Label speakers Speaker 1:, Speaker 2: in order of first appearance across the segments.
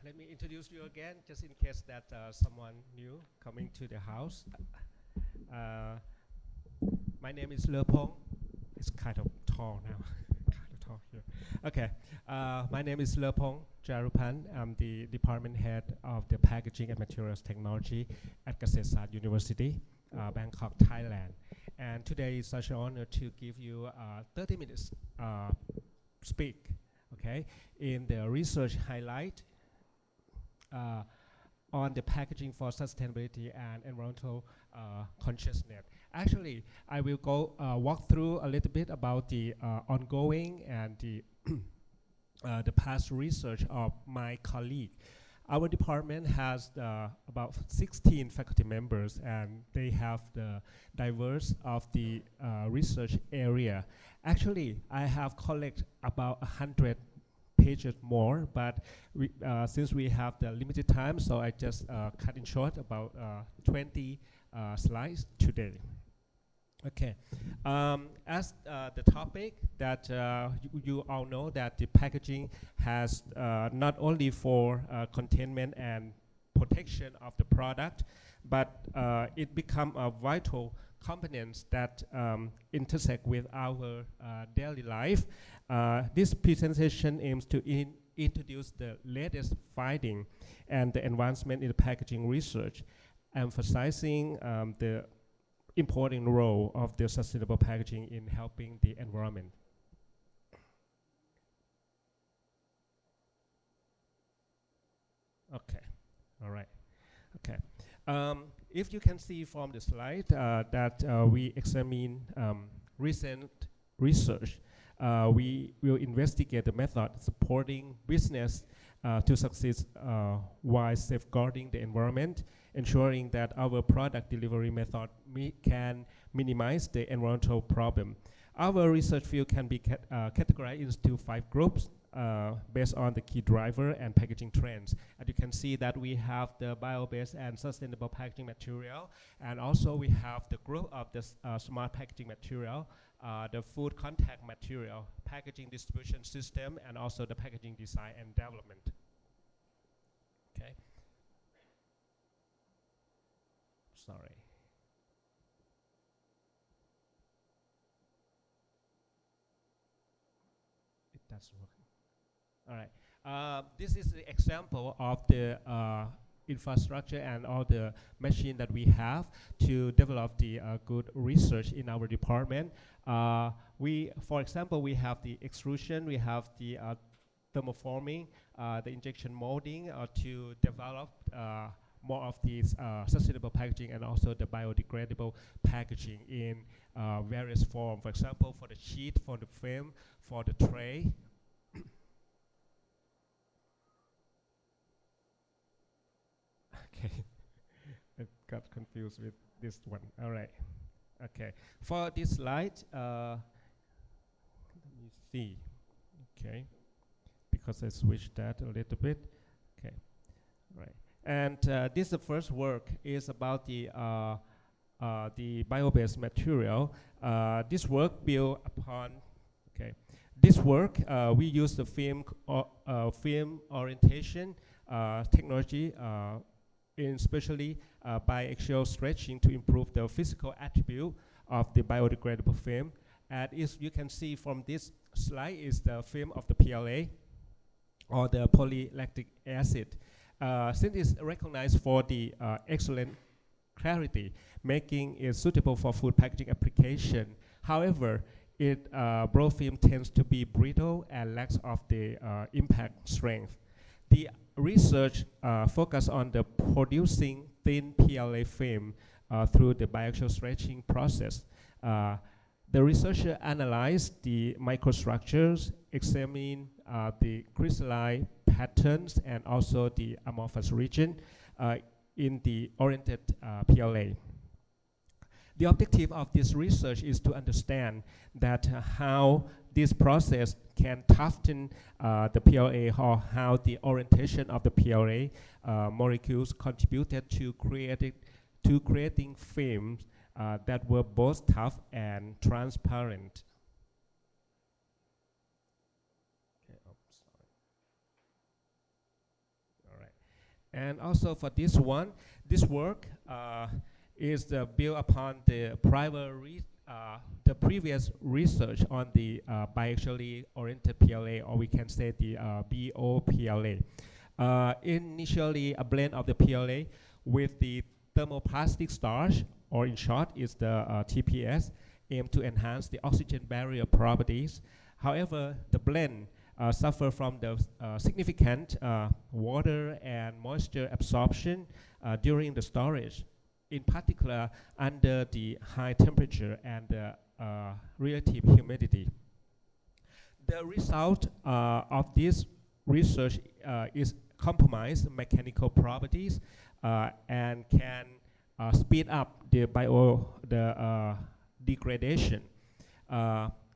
Speaker 1: Let me introduce you again, just in case that someone new coming to the house. My name is Lerpong. It's kind of tall now. Kind of tall here. Okay. My name is Lerpong Jarupan. I'm the department head of the Packaging and Materials Technology at Kasetsart University, Bangkok, Thailand. And today is such an honor to give you 30 minutes speak, okay, in the research highlight on the packaging for sustainability and environmental consciousness. Actually, I will go walk through a little bit about the ongoing and the past research of my colleague. Our department has about 16 faculty members, and they have the diverse of the research area. Actually, I have collected about 100 pages more, but since we have the limited time, so I just cut in short about 20 slides today. Okay, as the topic that you all know that the packaging has not only for containment and protection of the product, but it become a vital components that intersect with our daily life. This presentation aims to introduce the latest finding and the advancement in the packaging research, emphasizing the important role of the sustainable packaging in helping the environment. Okay, all right, okay. If you can see from the slide that we examine recent research, we will investigate the method supporting business to succeed while safeguarding the environment, ensuring that our product delivery method can minimize the environmental problem. Our research field can be categorized into 5 groups based on the key driver and packaging trends. And you can see that we have the bio-based and sustainable packaging material, and also we have the group of the smart packaging material, the food contact material, packaging distribution system, and also the packaging design and development. Okay. Sorry. It does work. All right. This is the example of the infrastructure and all the machine that we have to develop the good research in our department. For example, we have the extrusion, we have the thermoforming, the injection molding to develop more of these sustainable packaging and also the biodegradable packaging in various forms. For example, for the sheet, for the film, for the tray. Okay, I got confused with this one. All right. Okay. For this slide, let me see. Okay, because I switched that a little bit. Okay. All right. And this the first work is about the bio-based material. This work built upon. Okay. This work we use the film orientation technology. Especially biaxial stretching to improve the physical attribute of the biodegradable film. And as you can see from this slide is the film of the PLA or the polylactic acid. Since it's recognized for the excellent clarity, making it suitable for food packaging application. However, broad film tends to be brittle and lacks of the impact strength. The research focus on the producing thin PLA film through the biaxial stretching process. The researcher analyzed the microstructures, examined the crystalline patterns, and also the amorphous region in the oriented PLA. The objective of this research is to understand that how this process can toughen the PLA, or how the orientation of the PLA molecules contributed to creating films that were both tough and transparent. Okay, oh, sorry. All right. And also for this one, this work is built upon the previous research on the biaxially oriented PLA, or we can say the BOPLA. Initially, a blend of the PLA with the thermoplastic starch, or in short, is the TPS, aimed to enhance the oxygen barrier properties. However, the blend suffer from the significant water and moisture absorption during the storage, in particular under the high temperature and relative humidity. The result of this research is compromised mechanical properties and can speed up the degradation.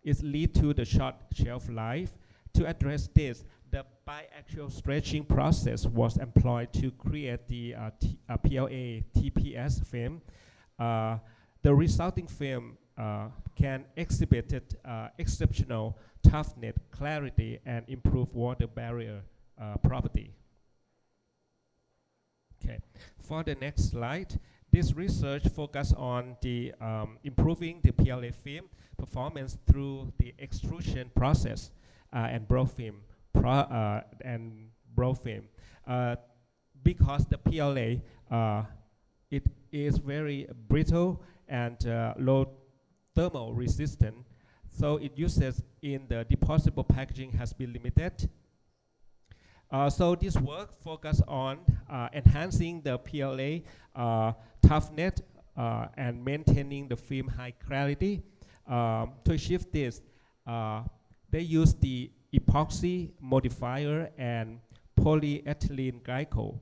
Speaker 1: It leads to the short shelf life. To address this, the biaxial stretching process was employed to create the PLA TPS film. The resulting film can exhibit exceptional toughness, clarity, and improve water barrier property. Okay, for the next slide, this research focused on the improving the PLA film performance through the extrusion process and brow film, because the PLA it is very brittle and low thermal resistant, so its uses in the deposable packaging has been limited. So this work focused on enhancing the PLA toughness and maintaining the film high clarity. To achieve this, they use the epoxy modifier and polyethylene glycol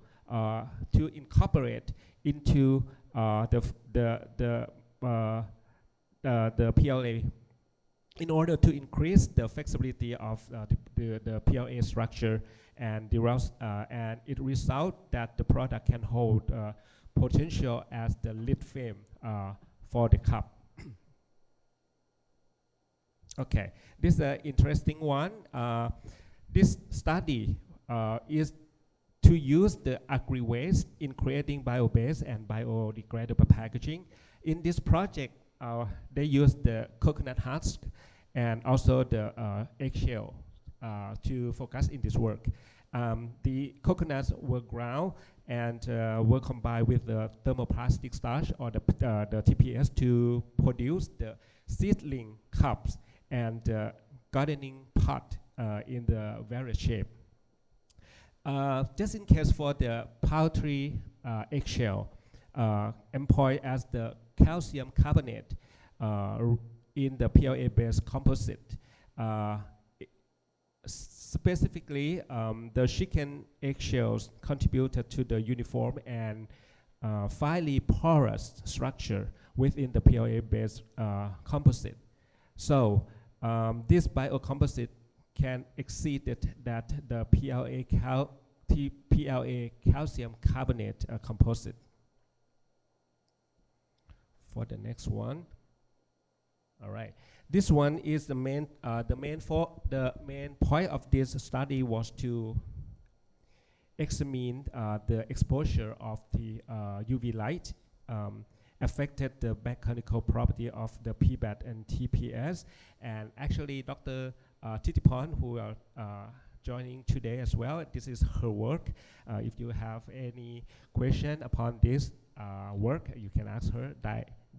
Speaker 1: to incorporate into the PLA in order to increase the flexibility of the PLA structure, and it results that the product can hold potential as the lid film for the cup. Okay, this is an interesting one. This study is to use the agri-waste in creating bio-based and biodegradable packaging. In this project, they use the coconut husk and also the eggshell to focus in this work. The coconuts were ground and were combined with the thermoplastic starch, or the TPS, to produce the seedling cups and gardening pot in the various shape. Just in case for the poultry eggshell, employed as the calcium carbonate in the PLA-based composite. Specifically, the chicken eggshells contributed to the uniform and finely porous structure within the PLA-based composite. So this biocomposite can exceed that the PLA calcium carbonate composite. For the next one, all right. This one is the main point of this study was to examine the exposure of the UV light affected the mechanical property of the PBAT and TPS. And actually, Dr. Titipan, who are joining today as well, this is her work. If you have any question upon this work, you can ask her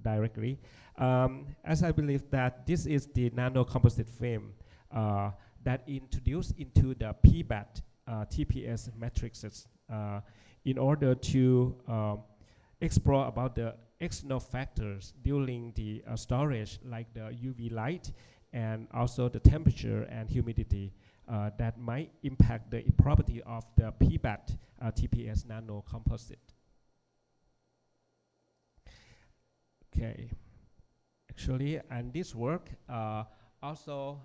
Speaker 1: directly. As I believe that this is the nano composite film that introduced into the PBAT TPS matrices in order to explore about the external factors during the storage, like the UV light and also the temperature and humidity that might impact the property of the PBAT TPS nano composite. Okay, actually, and this work also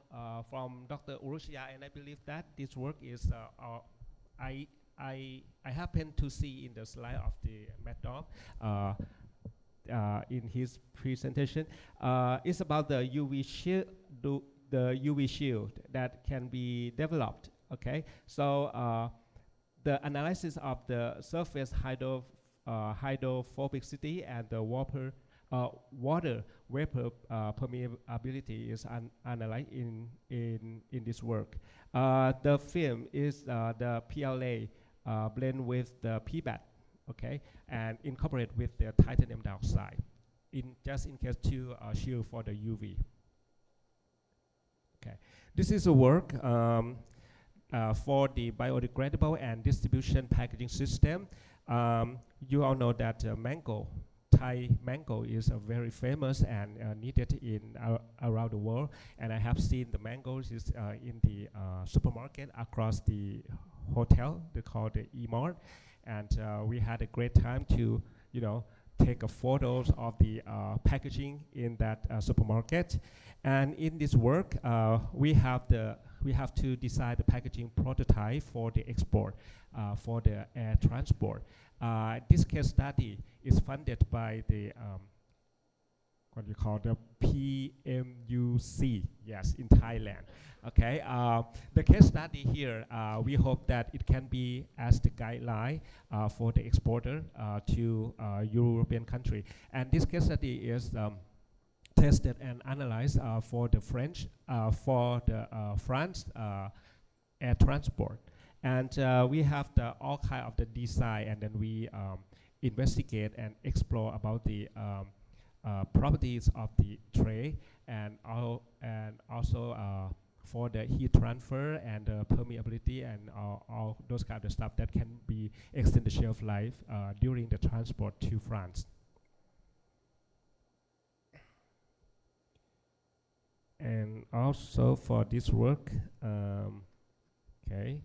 Speaker 1: from Dr. Urushia, and I believe that this work is I happen to see in the slide of the Madam in his presentation. It's about the UV shield, the UV shield that can be developed. Okay, so the analysis of the surface hydrophobicity and the water vapor permeability is analyzed in this work. The film is the PLA blend with the PBAT, okay, and incorporate with the titanium dioxide, just in case to shield for the UV. Okay, this is a work for the biodegradable and distribution packaging system. You all know that Thai mango is very famous and needed in around the world, and I have seen the mangoes is in the supermarket across the hotel. They call the E-Mart, and we had a great time to, you know, take photos of the packaging in that supermarket. And in this work, we have to design the packaging prototype for the export, for the air transport. This case study is funded by the what you call the PMUC, yes, in Thailand. Okay, the case study here, we hope that it can be as the guideline for the exporter to European country. And this case study is tested and analyzed for the France air transport. And we have all kind of the design, and then we investigate and explore about the properties of the tray, and also for the heat transfer and permeability and all those kind of stuff that can be extend the shelf life during the transport to France. And also for this work, okay,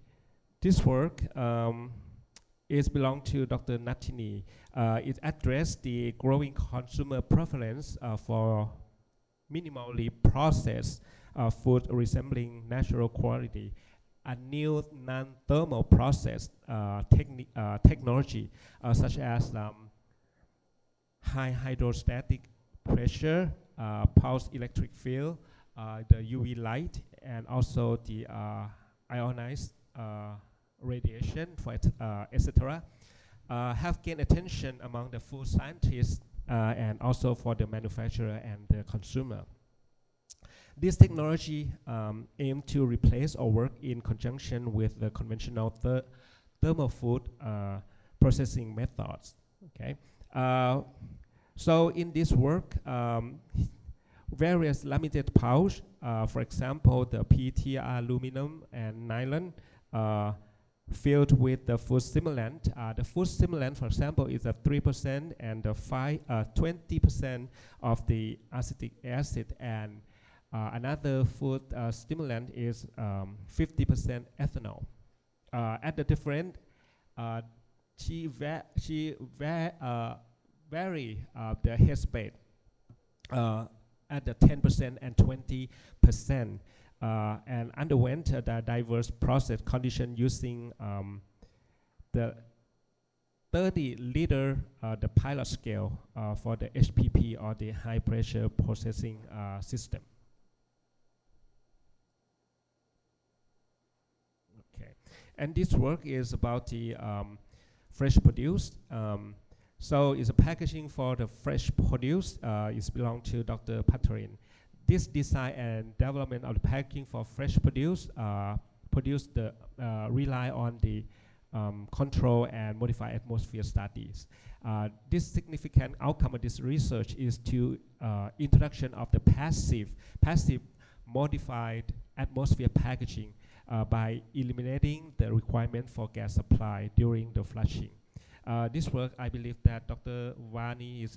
Speaker 1: this work is belong to Dr. Natini. It addressed the growing consumer preference for minimally processed food resembling natural quality. A new non-thermal process technology such as high hydrostatic pressure, pulse electric field, the UV light, and also the ionized radiation, for etc., have gained attention among the food scientists and also for the manufacturer and the consumer. This technology aims to replace or work in conjunction with the conventional thermal food processing methods. Okay, so in this work, various limited pouch, for example, the PET, aluminum, and nylon, filled with the food stimulant. The food stimulant, for example, is 3% and 20% of the acetic acid, and another food stimulant is 50% ethanol. At the different, she vary the headspace at the 10% and 20%. And underwent the diverse process condition using the 30-liter the pilot scale for the HPP, or the high pressure processing system. Okay, and this work is about the fresh produce. So it's a packaging for the fresh produce. It belongs to Dr. Patarin. This design and development of the packaging for fresh produce rely on the control and modified atmosphere studies. This significant outcome of this research is to introduction of the passive modified atmosphere packaging by eliminating the requirement for gas supply during the flushing. This work, I believe that Dr. Vani is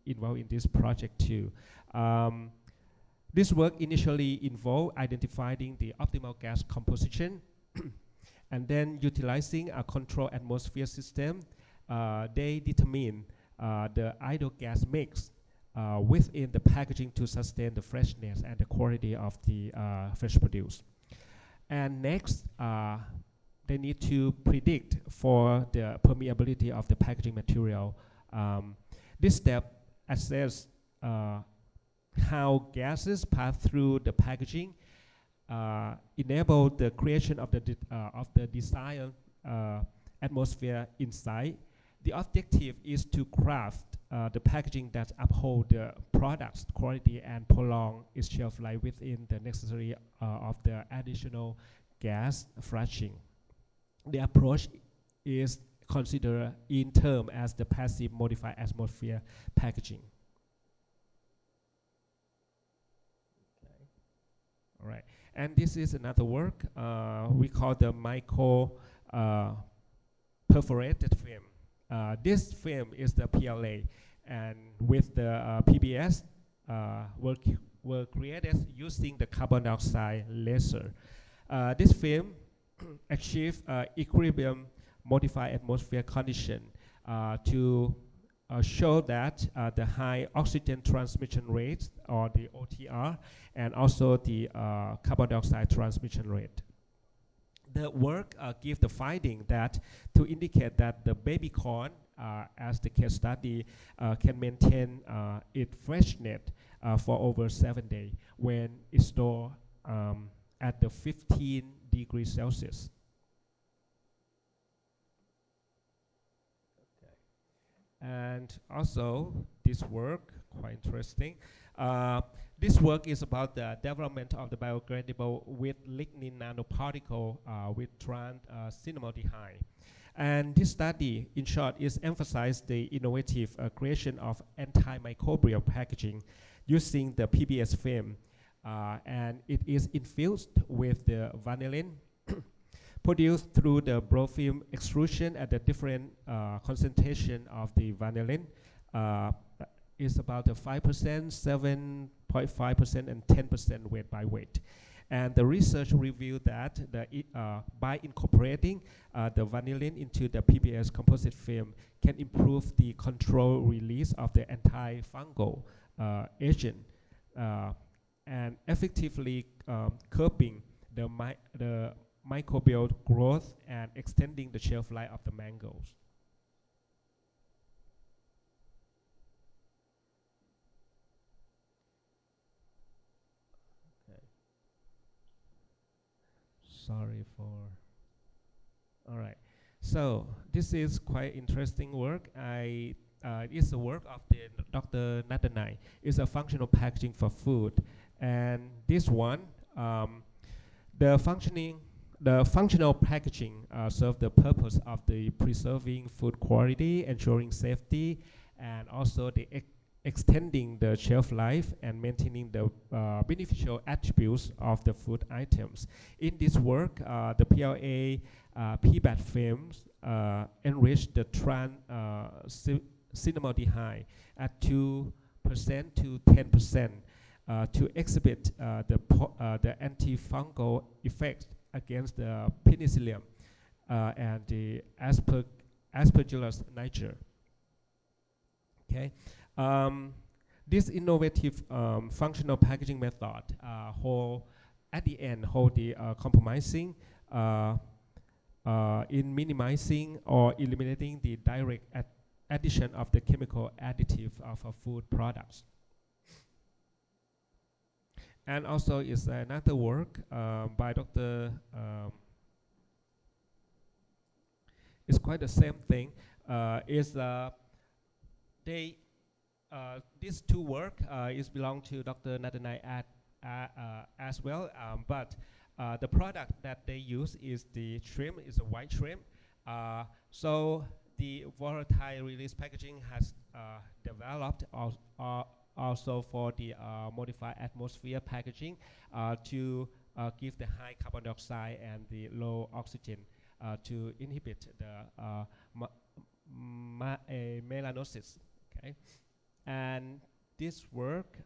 Speaker 1: involved in this project too. This work initially involved identifying the optimal gas composition and then utilizing a controlled atmosphere system. They determine the ideal gas mix within the packaging to sustain the freshness and the quality of the fresh produce. And next, they need to predict for the permeability of the packaging material. This step assess how gases pass through the packaging, enable the creation of the desired atmosphere inside. The objective is to craft the packaging that uphold the product's quality and prolong its shelf life within the necessary of the additional gas flushing. The approach is considered in term as the passive modified atmosphere packaging. Okay. All right, and this is another work we call the micro perforated film. This film is the PLA, and with the PBS were created using the carbon dioxide laser. This film achieved equilibrium modified atmosphere condition to show that the high oxygen transmission rate, or the OTR, and also the carbon dioxide transmission rate. The work gives the finding that to indicate that the baby corn, as the case study, can maintain its freshness for over 7 days when it's stored at the 15 degrees Celsius. Okay. And also, this work, quite interesting. This work is about the development of the biodegradable with lignin nanoparticle with trans cinnamaldehyde. And this study, in short, is emphasized the innovative creation of antimicrobial packaging using the PBS film, and it is infused with the vanillin produced through the biofilm extrusion at the different concentration of the vanillin. Is about the 5%, 7.5%, and 10% weight by weight. And the research revealed that by incorporating the vanillin into the PBS composite film can improve the controlled release of the antifungal agent and effectively curbing the microbial growth and extending the shelf life of the mangoes. Sorry for. All right. So this is quite interesting work. It's a work of the Dr. Nadanai. It's a functional packaging for food, and this one, the functional packaging serve the purpose of the preserving food quality, ensuring safety, and also the extending the shelf life and maintaining the beneficial attributes of the food items. In this work, the PLA PBAT films enrich the trans cinnamaldehyde at 2% to 10% to exhibit the antifungal effect against the penicillium and the Aspergillus niger. Okay. This innovative functional packaging method hold the compromising in minimizing or eliminating the direct addition of the chemical additive of food products. And also is another work by Dr. It's quite the same thing. These two work is belong to Dr. Nadanai as well, but the product that they use is the shrimp, is a white shrimp. So the volatile release packaging has developed also for the modified atmosphere packaging to give the high carbon dioxide and the low oxygen to inhibit the melanosis. Okay. And this work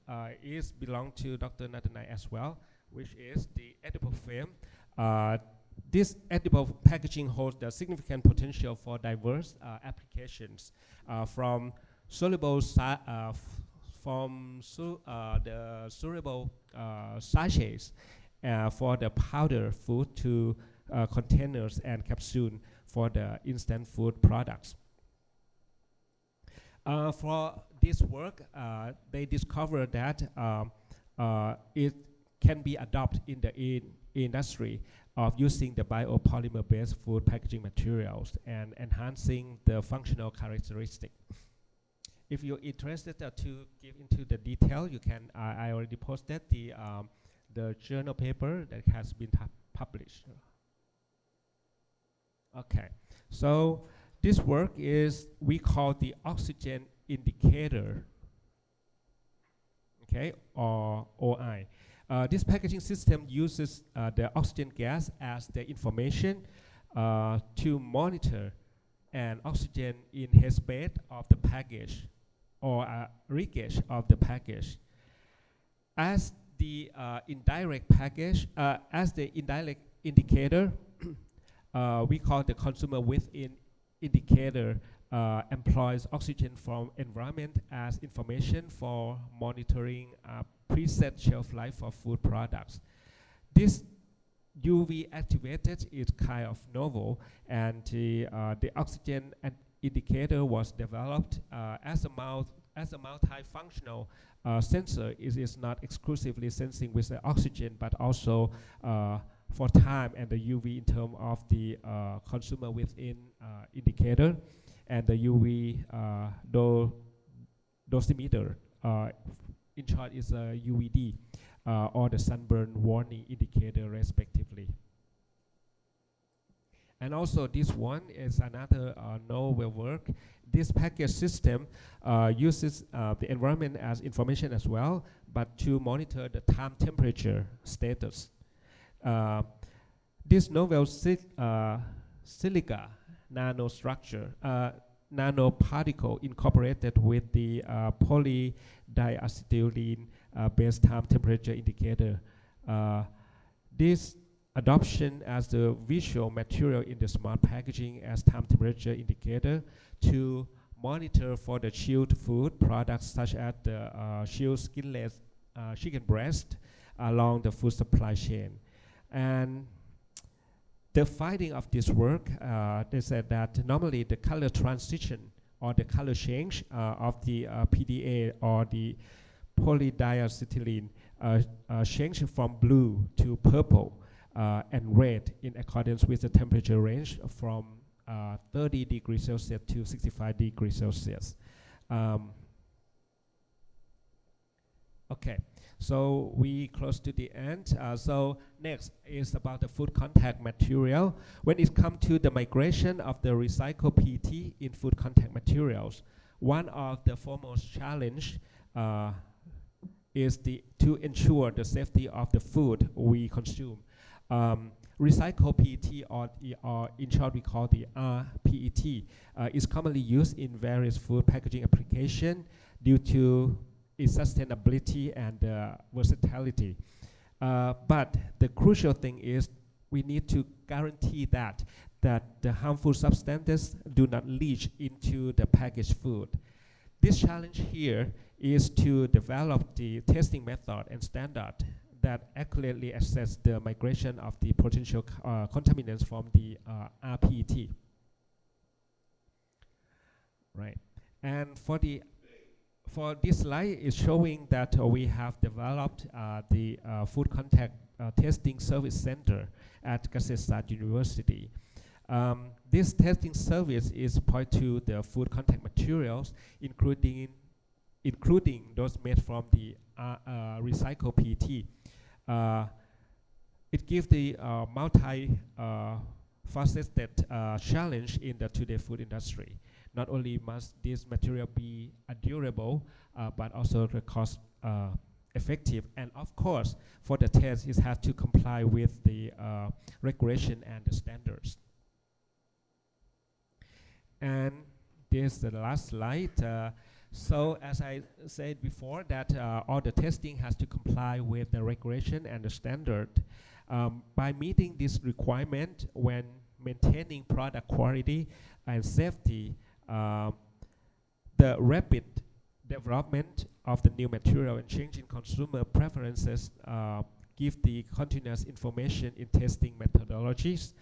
Speaker 1: is belong to Dr. Nadanai as well, which is the edible film. This edible packaging holds the significant potential for diverse applications from soluble the soluble sachets for the powder food to containers and capsules for the instant food products. For this work, they discovered that it can be adopted industry of using the biopolymer-based food packaging materials and enhancing the functional characteristic. If you're interested to give into the detail, you can. I already posted the journal paper that has been published. Okay, so this work is we call the oxygen indicator. Okay, or OI. This packaging system uses the oxygen gas as the information to monitor an oxygen in-headspace of the package or leakage of the package. As the indirect indicator, we call the consumer within indicator employs oxygen from environment as information for monitoring preset shelf life for food products. This UV activated is kind of novel, and the oxygen indicator was developed as a multifunctional sensor. It is not exclusively sensing with the oxygen, but also for time and the UV in terms of the consumer within indicator and the UV dosimeter. In short, is a UVD or the sunburn warning indicator, respectively. And also, this one is another novel work. This package system uses the environment as information as well, but to monitor the time temperature status. This novel silica nanostructure, nanoparticle incorporated with the polydiacetylene based time temperature indicator. This adoption as the visual material in the smart packaging as time temperature indicator to monitor for the chilled food products such as the chilled skinless chicken breast along the food supply chain. And the finding of this work, they said that normally the color transition or the color change of the PDA or the polydiacetylene change from blue to purple and red in accordance with the temperature range from 30 degrees Celsius to 65 degrees Celsius. Okay, so we close to the end. So next is about the food contact material. When it comes to the migration of the recycled PET in food contact materials, one of the foremost challenge is to ensure the safety of the food we consume. Recycled PET, or in short we call the rPET, is commonly used in various food packaging applications due to its sustainability and versatility. But the crucial thing is we need to guarantee that the harmful substances do not leach into the packaged food. This challenge here is to develop the testing method and standard that accurately assess the migration of the potential contaminants from the rPET. Right, and for this slide is showing that we have developed the food contact testing service center at Kasetsart University. This testing service is point to the food contact materials, including those made from the recycled PET. It gives the multi-faceted challenge in the today food industry. Not only must this material be durable, but also the cost effective. And of course, for the test, it has to comply with the regulation and the standards. And this is the last slide. So as I said before, that all the testing has to comply with the regulation and the standard. By meeting this requirement when maintaining product quality and safety, the rapid development of the new material and changing consumer preferences give the continuous information in testing methodologies.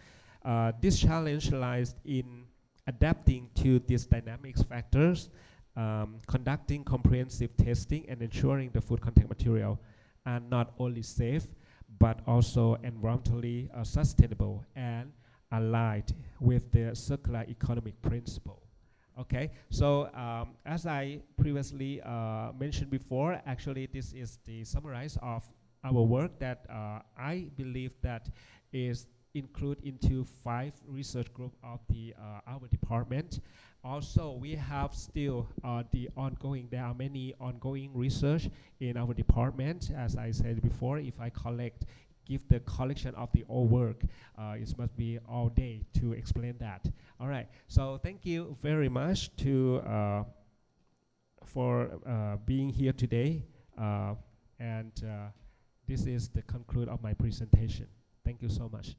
Speaker 1: This challenge lies in adapting to these dynamics factors, conducting comprehensive testing and ensuring the food contact material are not only safe, but also environmentally sustainable and aligned with the circular economic principle. Okay, so as I previously mentioned before, actually this is the summarize of our work that I believe that is included into 5 research group of the our department. Also, we have still there are many ongoing research in our department. As I said before, if I give the collection of the old work, it must be all day to explain that. All right, so thank you very much for being here today. And this is the conclude of my presentation. Thank you so much.